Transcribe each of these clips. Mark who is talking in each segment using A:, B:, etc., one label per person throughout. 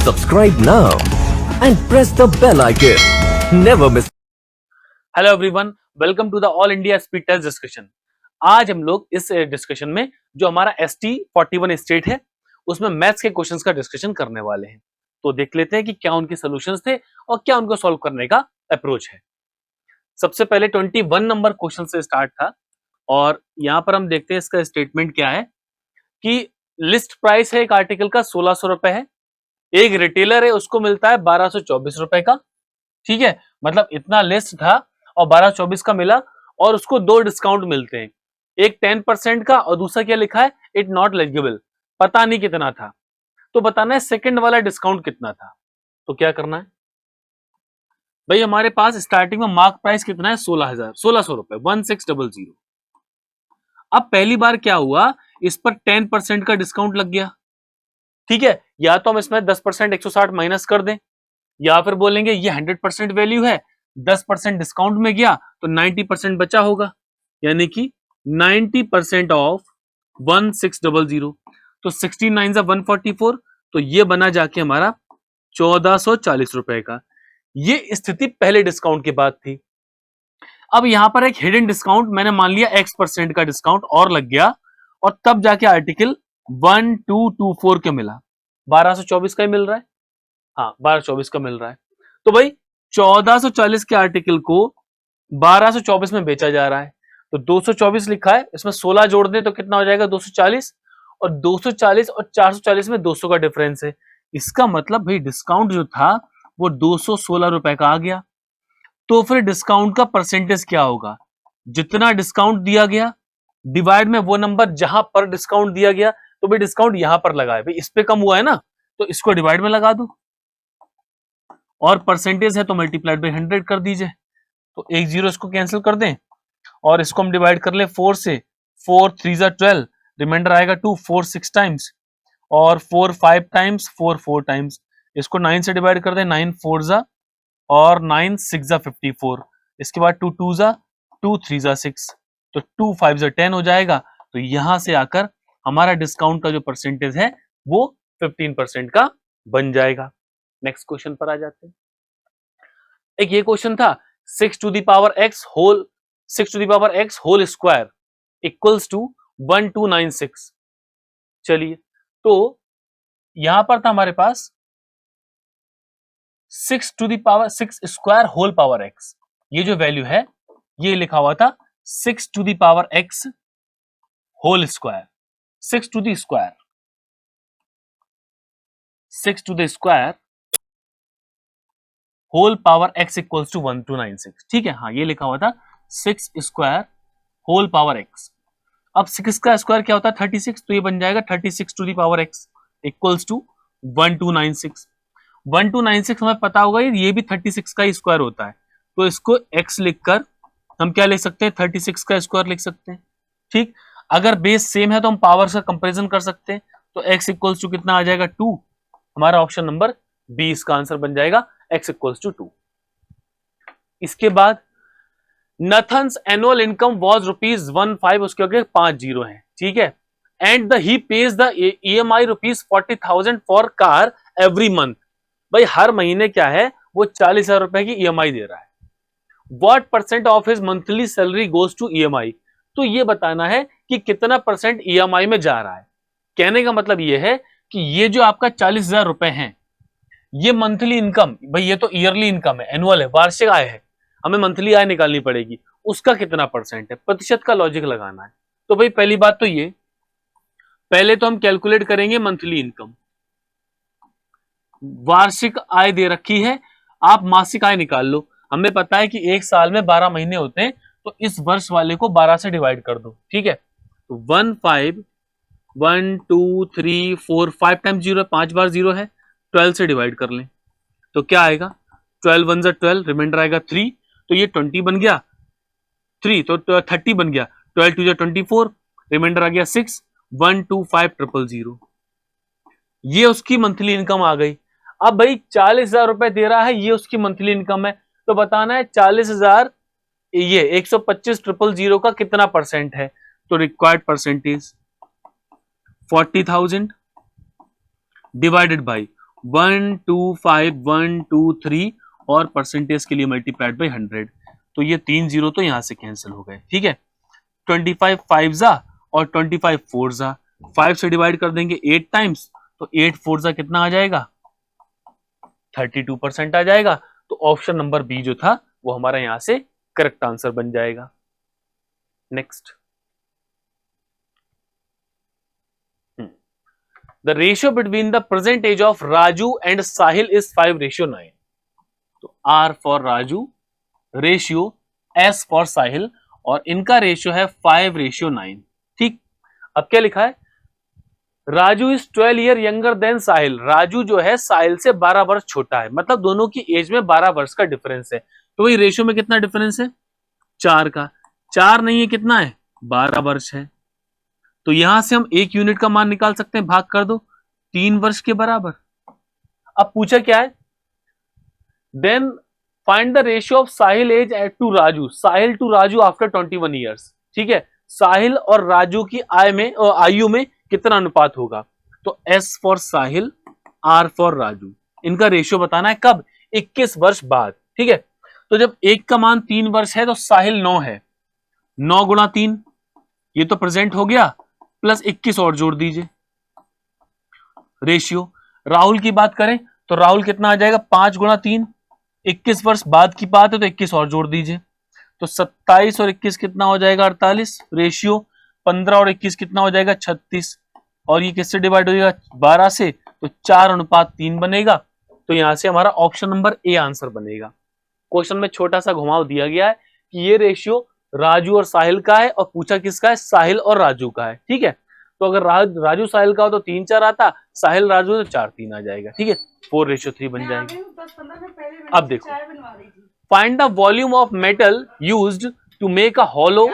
A: Subscribe now and press the bell icon. Never miss.
B: Hello everyone, welcome to the all India speed test discussion. आज हम लोग इस discussion में जो हमारा ST 41 स्टेट है उसमें मैथ्स के क्वेश्चंस का डिस्कशन करने वाले हैं। तो देख लेते हैं कि क्या उनके सॉल्यूशंस थे और क्या उनको सॉल्व करने का अप्रोच है। सबसे पहले 21 नंबर क्वेश्चन से स्टार्ट था और यहां पर हम देखते हैं इसका स्टेटमेंट क्या है कि लिस्ट प्राइस है एक आर्टिकल का 1600 रुपए है, एक रिटेलर है उसको मिलता है 1224 रुपए का। ठीक है, मतलब इतना लिस्ट था और 1224 का मिला और उसको दो डिस्काउंट मिलते हैं, एक 10% का और दूसरा क्या लिखा है, इट नॉट एलिजिबल, पता नहीं कितना था। तो बताना है सेकंड वाला डिस्काउंट कितना था। तो क्या करना है भाई, हमारे पास स्टार्टिंग में मार्क प्राइस कितना है 1600 रुपए 1600। अब पहली बार क्या हुआ, इस पर 10% का डिस्काउंट लग गया। ठीक है, या तो हम इसमें 10% 160 माइनस कर दें या फिर बोलेंगे ये 100% वैल्यू है, 10% डिस्काउंट में गया तो 90% बचा होगा, यानी कि 90% ऑफ 1600। तो 16 9 144, तो ये बना जाके हमारा 1440 रुपए का। ये स्थिति पहले डिस्काउंट के बाद थी। अब यहां पर एक हिडन डिस्काउंट मैंने मान लिया X% का डिस्काउंट और लग गया और तब जाके आर्टिकल 1224 के मिला। 1224 का ही मिल रहा है, हाँ 1224 का मिल रहा है। तो भाई 1440 के आर्टिकल को 1224 में बेचा जा रहा है, तो 224 लिखा है, इसमें 16 जोड़ दें तो कितना हो जाएगा 240, और 240 और 440 में 200 का डिफरेंस है। इसका मतलब भाई डिस्काउंट जो था वो 216 रुपए का आ गया। तो फिर डिस्काउंट का परसेंटेज क्या होगा, जितना डिस्काउंट दिया गया डिवाइड में वो नंबर जहां पर डिस्काउंट दिया गया। तो भाई डिस्काउंट यहां पर लगा है, भाई इस पे कम हुआ है ना, तो इसको डिवाइड में लगा दो और परसेंटेज है तो मल्टीप्लाइड बाई 100 कर दीजिए। तो एक जीरो इसको कैंसिल कर दें और इसको हम डिवाइड कर ले 4 से, 4 3 12, रिमाइंडर आएगा 2, 4 6 टाइम्स और 4 5 टाइम्स, 4 4 टाइम्स। इसको 9 से डिवाइड कर दें, 9 4 जा और 9 6 जा 54। इसके बाद 2 2 जा 2 3 जा 6, तो 2 5 जा 10 हो जाएगा। तो यहां से आकर हमारा डिस्काउंट का जो परसेंटेज है वो 15% का बन जाएगा। नेक्स्ट क्वेश्चन पर आ जाते हैं। एक ये क्वेश्चन था 6 to the power x whole square equals to 1296। चलिए, तो यहां पर था हमारे पास 6 to the power 6 square whole power x, ये जो वैल्यू है ये लिखा हुआ था 6 to the power x whole square, 6 to the square, 6 to the square whole power x equals to 1296। ठीक है, हाँ ये लिखा हुआ था 6 स्क्वायर होल पावर x। अब 6 का स्क्वायर क्या होता है 36, तो ये बन जाएगा 36 to the power x equals to 1296। 1296 हमें पता होगा ये भी 36 का ही स्क्वायर होता है, तो इसको x लिखकर हम क्या लिख सकते हैं 36 का स्क्वायर लिख सकते हैं। ठीक, अगर बेस सेम है तो हम पावर का कंपैरिजन कर सकते हैं, तो x इक्वल्स टू कितना आ जाएगा 2। हमारा ऑप्शन नंबर बी इसका आंसर बन जाएगा, x इक्वल्स टू 2। इसके बाद नथन्स एनुअल इनकम वॉज ₹15, उसके आगे 5 जीरो है। ठीक है, and he page the EMI ₹40,000 for car every month. भाई हर महीने क्या है वो 40,000 रुपए की EMI दे रहा है। What percent of his monthly salary goes to EMI। तो ये बताना है कि कितना परसेंट EMI में जा रहा है। कहने का मतलब ये है कि ये जो आपका 40,000 रुपए है ये मंथली इनकम, भाई ये तो ईयरली इनकम है, एनुअल है, वार्षिक आय है, हमें मंथली आय निकालनी पड़ेगी, उसका कितना परसेंट है, प्रतिशत का लॉजिक लगाना है। तो भाई पहली बात तो ये, पहले तो हम कैलकुलेट करेंगे मंथली इनकम। वार्षिक आय दे रखी है, आप मासिक आय निकाल लो। हमें पता है कि एक साल में 12 महीने होते हैं, तो इस वर्ष वाले को 12 से डिवाइड कर दो। ठीक है, तो 1 5 1 2 3 4 5 टाइम जीरो, 5 बार जीरो है, 12 से डिवाइड कर लें तो क्या आएगा 12 1 12, रिमाइंडर आएगा 3, तो ये 20 बन गया, 3 तो 30 बन गया, 12 2 24, रिमाइंडर आ गया 6, 125,000। ये उसकी मंथली इनकम आ गई। अब भाई 40,000 रुपए दे रहा है, ये उसकी मंथली इनकम है, तो बताना है 40,000 ये 125,000 का कितना परसेंट है। तो रिक्वायर्ड परसेंटेज 40,000 डिवाइडेड बाई 1 2 5 1 2 3 और परसेंटेज के लिए मल्टीप्लाइड बाई 100, तो ये 3 जीरो तो यहां से कैंसिल हो गए। ठीक है, 25 5 जा और 25 4 जा, 5 से डिवाइड कर देंगे 8 टाइम्स, तो 8 4 जा कितना आ जाएगा, 32% आ जाएगा। तो ऑप्शन नंबर बी जो था वो हमारा यहां से करेक्ट आंसर बन जाएगा। Next, the ratio between the present age of Raju and Sahil is 5:9। तो R for Raju, ratio S for Sahil, और इनका रेशियो है 5:9। ठीक, अब क्या लिखा है, Raju is 12 year younger than Sahil. Raju जो है साहिल से 12 वर्ष छोटा है, मतलब दोनों की एज में 12 वर्ष का डिफरेंस है। तो वही रेशियो में कितना डिफरेंस है, 4 का, 4 नहीं है, कितना है, 12 वर्ष है। तो यहां से हम 1 यूनिट का मान निकाल सकते हैं, भाग कर दो, 3 वर्ष के बराबर। अब पूछा क्या है, then find the ratio of Sahil age to Raju, Sahil to Raju after 21 years. ठीक है, साहिल और राजू की आयु में कितना अनुपात होगा। तो S for Sahil, R for Raju, इनका रेशियो बताना है कब, 21 वर्ष बाद। ठीक है, तो जब एक का मान 3 वर्ष है तो साहिल 9 है, 9 गुणा 3, ये तो प्रेजेंट हो गया, प्लस 21 और जोड़ दीजिए रेशियो। राहुल की बात करें तो राहुल कितना आ जाएगा, 5 गुणा 3, 21 वर्ष बाद की बात है तो 21 और जोड़ दीजिए, तो 27 और 21 कितना हो जाएगा, 48। रेशियो 15 और 21 कितना हो जाएगा, 36, और ये किससे डिवाइड हो जाएगा, 12 से, तो 4:3 बनेगा। तो यहां से हमारा ऑप्शन नंबर ए आंसर बनेगा। क्वेश्चन में छोटा सा घुमाव दिया गया है कि ये रेशियो राजू और साहिल का है, और पूछा किसका है, साहिल और राजू का है। ठीक है, तो अगर राजू साहिल का हो तो 3 4 आता, साहिल राजू तो 4 3 आ जाएगा। ठीक है, 4:3 बन जाएगा। अब देखो, find the volume of metal used to make a hollow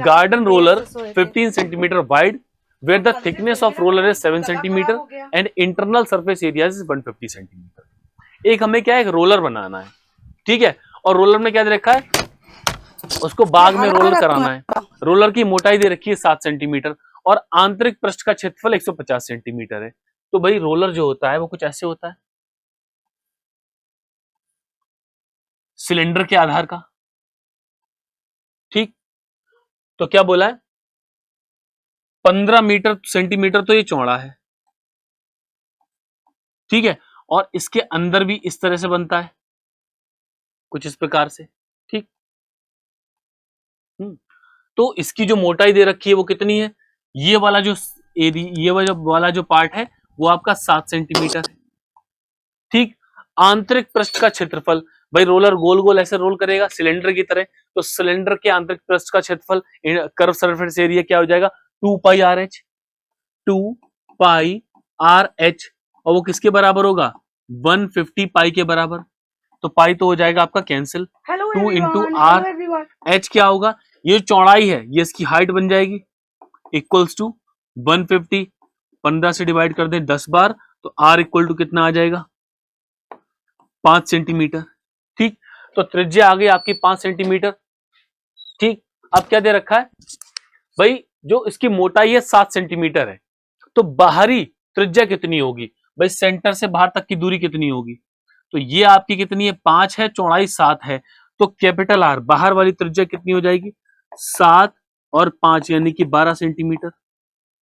B: garden roller 15 centimetre wide, where the thickness of roller is 7 centimetre and internal surface area is 150 centimetre. एक हमें क्या है, एक रोलर बनाना है। ठीक है, और रोलर में क्या दे रखा है, उसको बाग में रोलर कराना है। रोलर की मोटाई दे रखी है 7 सेंटीमीटर और आंतरिक पृष्ठ का क्षेत्रफल 150 सेंटीमीटर है। तो भाई रोलर जो होता है वो कुछ ऐसे होता है, सिलेंडर के आधार का। ठीक, तो क्या बोला है, 15 मीटर सेंटीमीटर तो ये चौड़ा है। ठीक है, और इसके अंदर भी इस तरह से बनता है, कुछ इस प्रकार से। ठीक, तो इसकी जो मोटाई दे रखी है वो कितनी है, ये वाला जो ये वाला जो पार्ट है वो आपका 7 सेंटीमीटर है। ठीक, आंतरिक पृष्ठ का क्षेत्रफल, भाई रोलर गोल गोल ऐसे रोल करेगा सिलेंडर की तरह, तो सिलेंडर के आंतरिक पृष्ठ का क्षेत्रफल, कर्व सरफेस एरिया क्या हो जाएगा, 2 पाई आर एच, 2 पाई आर एच, और वो किसके बराबर होगा, 150 पाई के बराबर। तो पाई तो हो जाएगा आपका कैंसिल, 2 इंटू आर, एच क्या होगा, ये चौड़ाई है, ये इसकी हाइट बन जाएगी, इक्वल्स टू 150, 15 से डिवाइड कर दें 10 बार, तो आर इक्वल टू कितना आ जाएगा, 5 सेंटीमीटर। ठीक, तो त्रिज्या आ गई आपकी 5 सेंटीमीटर। ठीक, अब क्या दे रखा है भाई, जो इसकी मोटाई है 7 सेंटीमीटर है, तो बाहरी त्रिज्या कितनी होगी, भाई सेंटर से बाहर तक की दूरी कितनी होगी, तो ये आपकी कितनी है, 5 है, चौड़ाई 7 है, तो कैपिटल आर बाहर वाली त्रिज्या कितनी हो जाएगी, 7 और 5 यानी कि 12 सेंटीमीटर।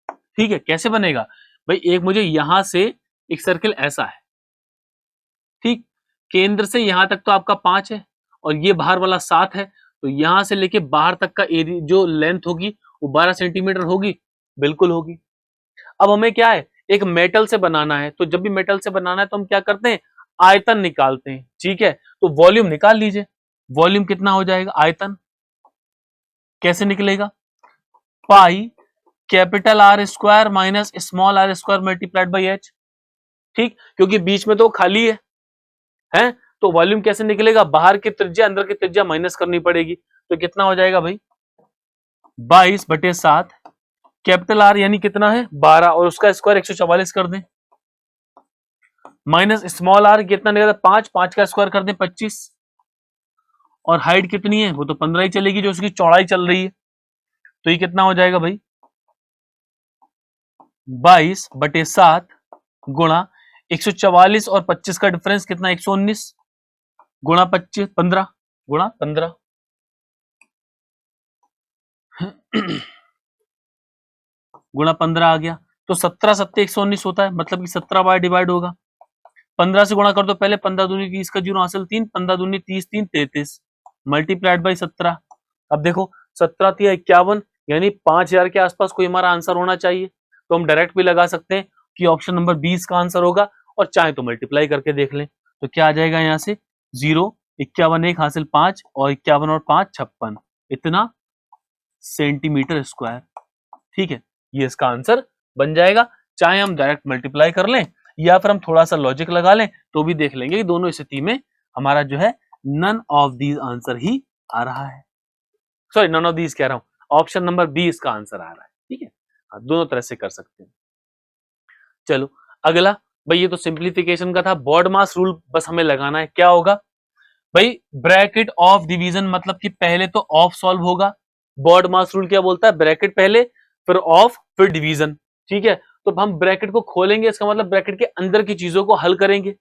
B: ठीक है, कैसे बनेगा भाई, एक मुझे यहां से एक सर्किल ऐसा है, ठीक, केंद्र से यहां तक तो आपका 5 है और ये बाहर वाला 7 है, तो यहां से लेके बाहर तक का एरिया जो लेंथ होगी वो 12 सेंटीमीटर होगी, बिल्कुल होगी। अब हमें क्या है, एक मेटल से बनाना है, तो जब भी मेटल से बनाना है तो हम क्या करते हैं, आयतन निकालते हैं। ठीक है, तो वॉल्यूम निकाल लीजिए, वॉल्यूम कितना हो जाएगा, आयतन कैसे निकलेगा, pi capital R square minus small R square multiplied by H. ठीक, क्योंकि बीच में तो खाली है, तो वॉल्यूम कैसे निकलेगा, बाहर की त्रिज्या अंदर की त्रिज्या माइनस करनी पड़ेगी, तो कितना हो जाएगा भाई, 22/7, कैपिटल आर यानी कितना है 12, और उसका स्क्वायर 144 कर दें, माइनस स्मॉल आर कितना निकला 5, 5 का स्क्वायर कर दें 25, और हाइट कितनी है वो तो 15 ही चलेगी जो उसकी चौड़ाई चल रही है, तो ये कितना हो जाएगा भाई 22/7 गुणा 144 और 25 का डिफरेंस कितना, 119 गुणा 25, 15 गुणा 15 गुणा 15 आ गया। तो 17 सत्ते 119 होता है, मतलब कि 17 बार डिवाइड होगा। 15 से गुणा कर दो पहले, 15 दूनी 30 का जीरो हासिल 3, 15 दूनी 30, 3 33 मल्टीप्लाइड बाई 17। अब देखो 17 3 51, यानी 5000 के आसपास कोई हमारा आंसर होना चाहिए। तो हम डायरेक्ट भी लगा सकते हैं कि ऑप्शन नंबर 20 का आंसर होगा, और चाहे तो मल्टीप्लाई करके देख लें। तो क्या आ जाएगा यहाँ से, 0 51 1 हासिल 5 और 51 और 5 56, इतना सेंटीमीटर स्क्वायर। ठीक है, ये इसका आंसर बन जाएगा। चाहे हम डायरेक्ट मल्टीप्लाई कर लें या फिर हम थोड़ा सा लॉजिक लगा लें, तो भी देख लेंगे कि दोनों स्थिति में हमारा जो है नन ऑफ दीज आंसर ही आ रहा है। सॉरी, नन ऑफ दीज कह रहा हूं, ऑप्शन नंबर 20 का आंसर आ रहा है। ठीक है, दोनों तरह से कर सकते हैं। चलो अगला, भाई ये तो सिंप्लीफिकेशन का था। बॉड मास रूल बस हमें लगाना है। क्या होगा भाई, ब्रैकेट ऑफ डिवीजन, मतलब कि पहले तो ऑफ सॉल्व होगा। बॉड मास रूल क्या बोलता है, ब्रैकेट पहले फिर ऑफ फिर डिवीजन। ठीक है, तो हम ब्रैकेट को खोलेंगे, इसका मतलब ब्रैकेट के अंदर की चीजों को हल करेंगे।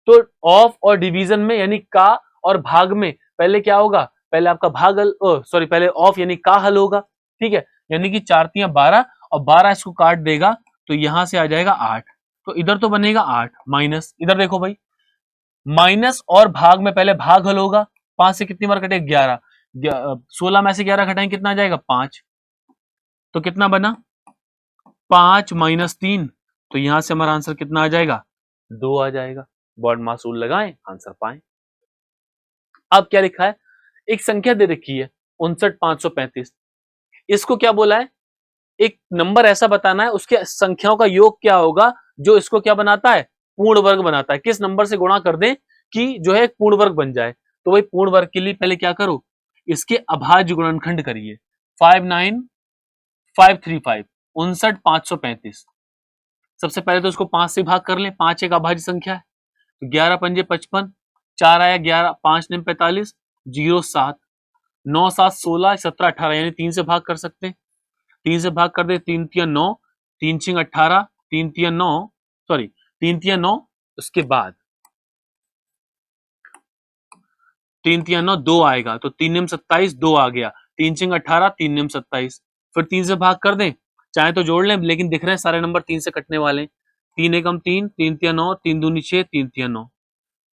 B: तो ऑफ और डिवीजन में यानी का और भाग में पहले क्या होगा, पहले आपका भाग हल, सॉरी पहले ऑफ यानी का हल होगा। ठीक है, यानी कि 4 3 12 और 12 इसको काट देगा तो यहां से आ जाएगा 8। तो इधर तो बनेगा 8 माइनस, इधर देखो भाई माइनस और भाग में पहले भाग हल होगा। 5 से कितनी बार कटे, 11, 16 में से 11 घटाएं कितना आ जाएगा, 5। तो कितना बना, 5 माइनस 3, तो यहां से हमारा आंसर कितना आ जाएगा, 2 आ जाएगा। बॉड मास रूल लगाएं, आंसर पाएं। अब क्या लिखा है, एक संख्या दे रखी है 59535। इसको क्या बोला है, एक नंबर ऐसा बताना है उसके संख्याओं का योग क्या होगा जो इसको क्या बनाता है, पूर्ण वर्ग बनाता है। किस नंबर से गुणा कर दें कि जो है पूर्ण वर्ग बन जाए। तो भाई पूर्ण वर्ग के लिए पहले क्या करो, इसके अभाज्य गुणनखंड करिए। 59535 59535। सबसे पहले तो उसको 5 से भाग कर लें, 5 एक अभाज्य संख्या है। तो 11 पंजे 55, 4 आया 11, 5 9 45, 0 7, 9 7 16, 17 18, यानी 3 से भाग कर सकते हैं। 3 से भाग कर दे, 3 3 9, 3 6 18, 3 3 9, सॉरी 3 3 9, उसके बाद 3 3 9 2 आएगा, तो 3 9 27, 2 आ गया, 3 6 18, 3 9 27। फिर 3 से भाग कर दें, चाहे तो जोड़ लें, लेकिन दिख रहे हैं सारे नंबर 3 से कटने वाले हैं। 3 एकम 3, 3 3 9, 3 दूनी 6, 3 3 9,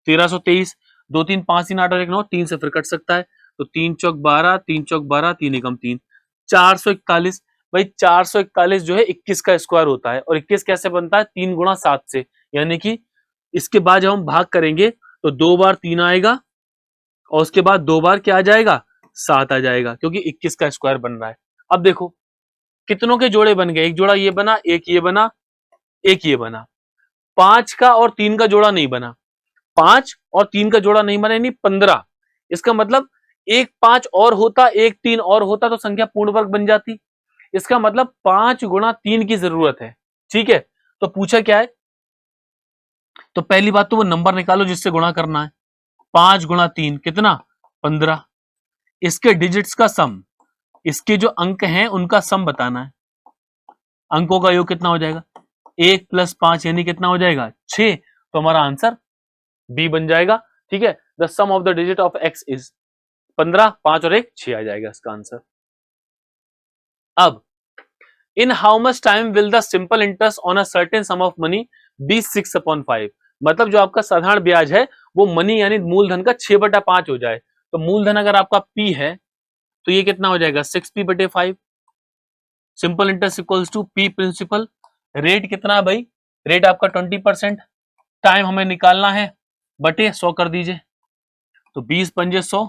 B: 1323, 2 3 5 3 8 और 1 9, 3 से फिर कट सकता है। तो 3 चौक 12, 3 चौक 12, 3 एकम 3, 441। भाई 441 जो है 21 का स्क्वायर होता है, और 21 कैसे बनता है, 3 गुणा 7 से। यानी कि इसके बाद जब हम भाग करेंगे तो 2 बार 3 आएगा और उसके बाद 2 बार क्या आ जाएगा, 7 आ जाएगा, क्योंकि 21 का स्क्वायर बन रहा है। अब देखो कितनों के जोड़े बन गए, एक जोड़ा ये बना, एक ये बना, एक ये बना। 5 का और 3 का जोड़ा नहीं बना, 5 और 3 का जोड़ा नहीं बना, यानी 15। इसका मतलब एक 5 और होता, एक 3 और होता तो संख्या पूर्ण वर्ग बन जाती। इसका मतलब 5 गुणा 3 की जरूरत है। ठीक है, तो पूछा क्या है, तो पहली बात तो वो नंबर निकालो जिससे गुणा करना है। 5 गुणा 3 कितना, 15। इसके डिजिट्स का सम, इसके जो अंक हैं उनका सम बताना है। अंकों का योग कितना हो जाएगा, 1 + 5 यानी कितना हो जाएगा, 6। तो हमारा आंसर बी बन जाएगा। ठीक है, the sum of the digit of X is 15, 5 और 1 6 आ जाएगा इसका आंसर। अब in how much time will the simple interest on a certain sum of money be 6/5। मतलब जो आपका साधारण ब्याज है वो मनी यानी मूलधन का 6/5 हो जाए। तो मूलधन अगर आपका पी है तो ये कितना हो जाएगा, 6p/5। Simple interest equals to P principal. Rate कितना है भाई, रेट आपका 20%। टाइम हमें निकालना है, बटे 100 कर दीजिए। तो 20 पंजे 100,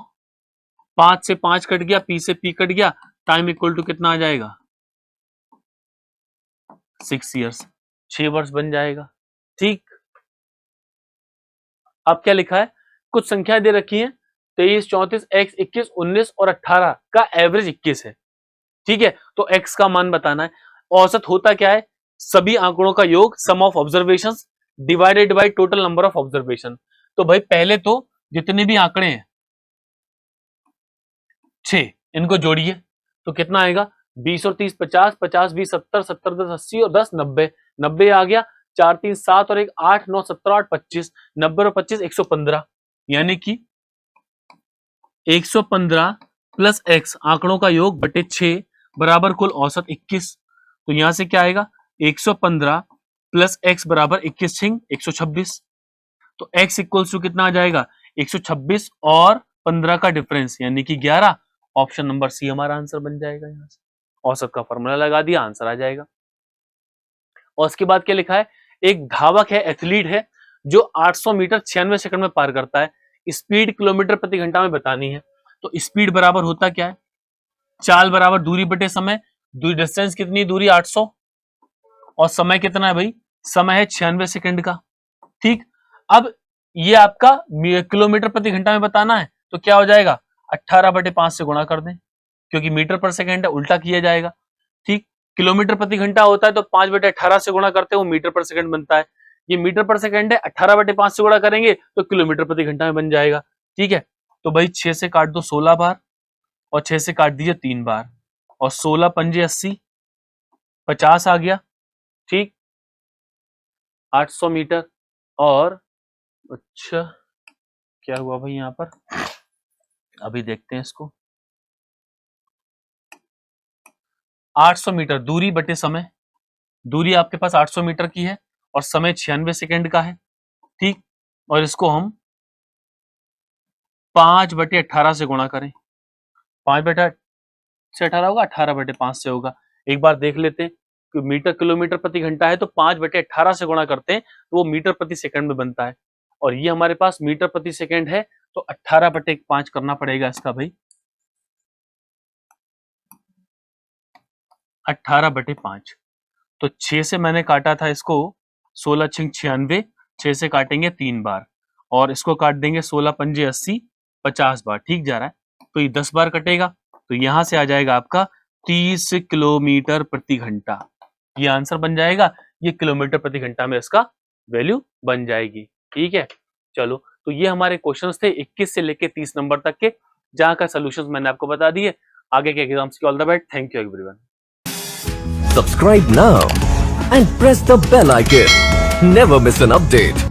B: 5 से 5 कट गया, पी से पी कट गया, टाइम इक्वल टू कितना आ जाएगा, 6 ईयर्स, 6 वर्ष बन जाएगा। ठीक, अब क्या लिखा है, कुछ संख्याएं दे रखी हैं 23 34 x 21 19 और 18 का एवरेज 21 है। ठीक है, तो x का मान बताना है। औसत होता क्या है, सभी आंकड़ों का योग, sum of observation divided by total number of observation. तो भाई पहले तो जितने भी आंकड़े हैं 6, इनको जोड़िए तो कितना आएगा, 20 और 30 50, 50 20 70, 70 10 80 और 10 90, 90 आ गया। 4 3 7 और 1 8 9 17 8 25 90 और 25 115 यानी कि 115 प्लस x आंकड़ों का योग बटे 6 बराबर कुल औसत 21। तो यहां से क्या आएगा 115 प्लस x बराबर 21 छिंग 126। तो x इक्वल्स टू कितना आ जाएगा 126 और 15 का डिफरेंस यानी कि 11। ऑप्शन नंबर सी हमारा आंसर बन जाएगा। यहां से औसत का फॉर्मूला लगा दिया, आंसर आ जाएगा। और उसके बाद क्या लिखा है, एक धावक है, एथलीट है, जो 800 मीटर 96 सेकंड में पार करता है। स्पीड किलोमीटर प्रति घंटा में बतानी है। तो स्पीड बराबर होता क्या है, चाल बराबर दूरी बटे समय। डिस्टेंस कितनी, दूरी 800 और समय कितना है भाई, समय है 96 सेकंड का। ठीक, अब ये आपका किलोमीटर प्रति घंटा में बताना है तो क्या हो जाएगा 18/5 से गुणा कर दें, क्योंकि मीटर पर सेकंड है, उल्टा किया जाएगा। ठीक, किलोमीटर प्रति घंटा होता है तो 5/18 से गुणा करते हैं, वो मीटर पर सेकंड बनता है। ये मीटर पर सेकंड है, 18/5 से गुणा करेंगे तो किलोमीटर प्रति घंटा में बन जाएगा। ठीक है, तो भाई 6 से काट दो 16 बार और 6 से काट दीजिए 3 बार और 16 पंजे 80, 50 आ गया। ठीक, 800 मीटर और अच्छा क्या हुआ भाई यहां पर, अभी देखते हैं इसको। 800 मीटर दूरी बटे समय, दूरी आपके पास 800 मीटर की है और समय 96 सेकंड का है। ठीक, और इसको हम 5/18 से गुणा करें। 5/18 होगा, 18/5 से होगा। एक बार देख लेते हैं कि मीटर किलोमीटर प्रति घंटा है तो 5/18 से गुणा करते हैं तो वो मीटर प्रति सेकंड में बनता है। और ये हमारे पास मीटर प्रति सेकंड है तो 18/5 करना पड़ेगा इसका भाई। 18/5 तो 6 से मैंने काटा था इसको 16 छिंग 96, 6 से काटेंगे 3 बार और इसको काट देंगे 16 पंजे 80, 50 बार। ठीक जा रहा है, तो ये 10 बार कटेगा तो यहां से आ जाएगा आपका 30 किलोमीटर प्रति घंटा। ये आंसर बन जाएगा, ये किलोमीटर प्रति घंटा में इसका वैल्यू बन जाएगी। ठीक है, चलो तो ये हमारे क्वेश्चंस थे 21 से लेके 30 नंबर तक के, जहां का सॉल्यूशंस मैंने आपको बता दिए। आगे के एग्जाम्स की all the best. Thank you everyone.
A: Subscribe now and press the bell icon. Never miss an update.